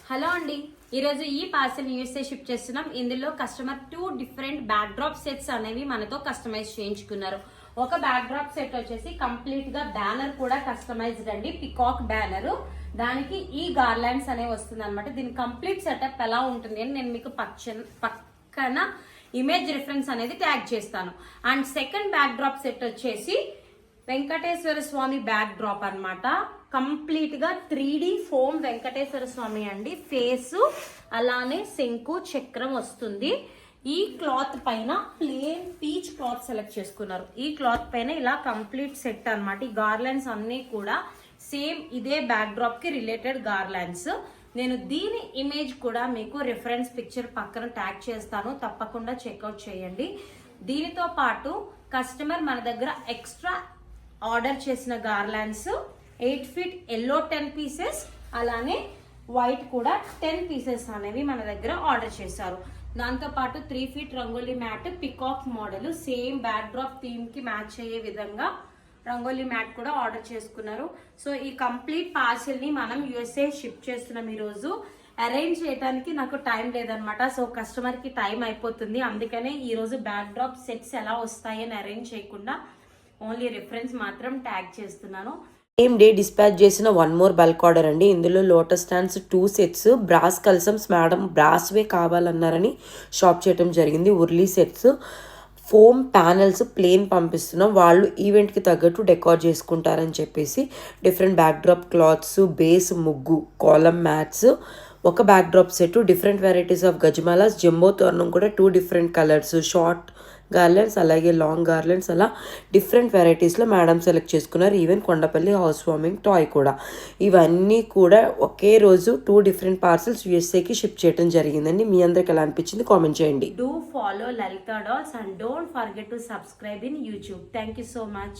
Hello అండి, ఈరోజు ఈ పార్సల్ యూఎస్ఏ షిప్ చేస్తున్నాం. ఇందులో customer 2 different back drop sets అనేవి మనతో కస్టమైజ్ చేయించుకున్నారు. ఒక బ్యాక్ డ్రాప్ సెట్ వచ్చేసి కంప్లీట్ గా బ్యానర్ కూడా కస్టమైజ్డ్ అండి, పికాక్ బ్యానర్. దానికి ఈ గార్లాండ్స్ అనేవి వస్తుంది అనమాట. దీని కంప్లీట్ సెటప్ ఎలా ఉంటుంది అని నేను మీకు పక్కన ఇమేజ్ రిఫరెన్స్ అనేది ట్యాగ్ చేస్తాను. And second back drop set వచ్చేసి వెంకటేశ్వర స్వామి బ్యాక్ డ్రాప్ అనమాట. కంప్లీట్ గా 3D ఫోమ్ వెంకటేశ్వర స్వామి అండి. ఫేసు అలానే శంకు చక్రం వస్తుంది. ఈ క్లాత్ పైన ప్లేన్ పీచ్ క్లాత్ సెలెక్ట్ చేసుకున్నారు. ఈ క్లాత్ పైన ఇలా కంప్లీట్ సెట్ అనమాట. ఈ గార్లాండ్స్ అన్ని కూడా సేమ్ ఇదే బ్యాక్ డ్రాప్ కి రిలేటెడ్ గార్లాండ్స్. నేను దీని ఇమేజ్ కూడా మీకు రిఫరెన్స్ పిక్చర్ పక్కన ట్యాగ్ చేస్తాను, తప్పకుండా చెక్అవుట్ చేయండి. దీనితో పాటు కస్టమర్ మన దగ్గర ఎక్స్ట్రా ఆర్డర్ చేసిన గార్లాండ్స్ 8 feet ఎల్లో 10 pieces, అలానే వైట్ కూడా 10 pieces అనేవి మన దగ్గర ఆర్డర్ చేశారు. దాంతో పాటు 3 feet rangoli mat peacock model same backdrop theme కి మ్యాచ్ అయ్యే విధంగా రంగోలీ మ్యాట్ కూడా ఆర్డర్ చేసుకున్నారు. సో ఈ కంప్లీట్ పార్సిల్ ని మనం యూఎస్ఏ షిప్ చేస్తున్నాం. ఈ రోజు అరేంజ్ చేయడానికి నాకు టైం లేదనమాట. సో కస్టమర్ కి టైం అయిపోతుంది. అందుకనే ఈ రోజు బ్యాక్ డ్రాప్ సెట్స్ ఎలా వస్తాయని అరేంజ్ చేయకుండా ఓన్లీ రిఫరెన్స్ మాత్రం ట్యాగ్ చేస్తున్నాను. సేమ్ డే డిస్పాచ్ చేసిన 1 more బల్క్ ఆర్డర్ అండి. ఇందులో లోటస్ స్టాండ్స్ 2 sets, బ్రాస్ కల్సమ్స్ మేడం బ్రాస్వే కావాలన్నారని షాప్ చేయడం జరిగింది. Urli sets, foam panels plain పంపిస్తున్నాం. వాళ్ళు ఈవెంట్కి తగ్గట్టు డెకార్ చేసుకుంటారని చెప్పేసి different backdrop cloths, base ముగ్గు, కాలమ్ మ్యాట్స్, ఒక backdrop set, different varieties of గజమాలాస్, జంబో తోరణం కూడా 2 different కలర్స్, షార్ట్ గార్లెండ్స్ అలాగే లాంగ్ గార్లెండ్స్, అలా డిఫరెంట్ వెరైటీస్లో మేడం సెలెక్ట్ చేసుకున్నారు. Even Kondapalli house warming toy కూడా. ఇవన్నీ కూడా ఒకే రోజు 2 different పార్సల్స్ యూఎస్ఏకి షిప్ చేయడం జరిగిందండి. మీ అందరికి ఎలా అనిపించింది కామెంట్ చేయండి. Do follow Lalita Dolls and don't forget to subscribe in YouTube. Thank you so much.